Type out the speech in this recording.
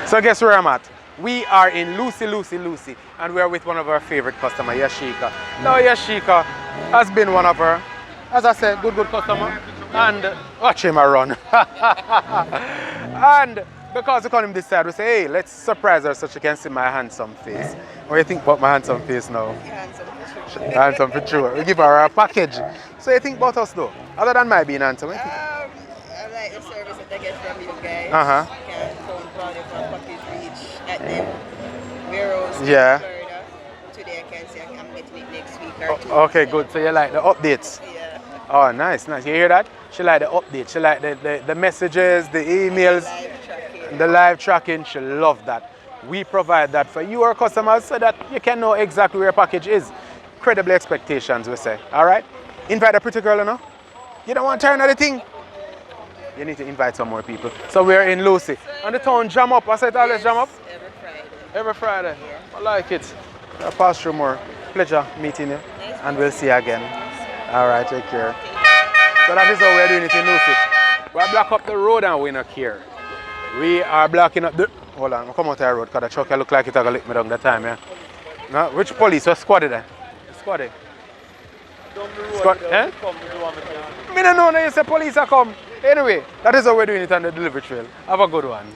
So guess where I'm at? We are in Lucy, and we are with one of our favorite customers, Yashika. Now Yashika has been one of our, as I said, good customer. And watch him run. And because we call him this side, we say, hey, let's surprise her so she can see my handsome face. What do you think about my handsome face now? Handsome for sure. We give her a package. So you think about us though? Other than my being handsome, what do you think? I like the service that I get from you guys. Uh-huh. I can phone call if a package reach at them warehouse in Yeah. Florida. Today I can say I'm getting it next week or 2 Okay, weeks. good. So you like the updates? Yeah. Oh, nice. You hear that? She like the updates. She like the messages, the emails, Live tracking. the live tracking. She love that. We provide that for you, our customers, so that you can know exactly where your package is. Credible expectations, we say. All right? Invite a pretty girl, you know? You don't want to turn another thing? You need to invite some more people. So we're in Lucy. And the town jam up. I said always jam up? Every Friday. Every Friday. Yeah. I like it. I'll pass through more. Pleasure meeting you. And we'll see you again. All right, take care. So that is how we're doing it in Lucy. We're block up the road and we're not here. We are blocking up the... Hold on, I'll come out the road because the truck look like it's going to lick me down that time, yeah? No, which police? What squad is that? Squad is? Squad, eh? I don't know, you say police are come. Anyway, that is how we're doing it on the delivery trail. Have a good one.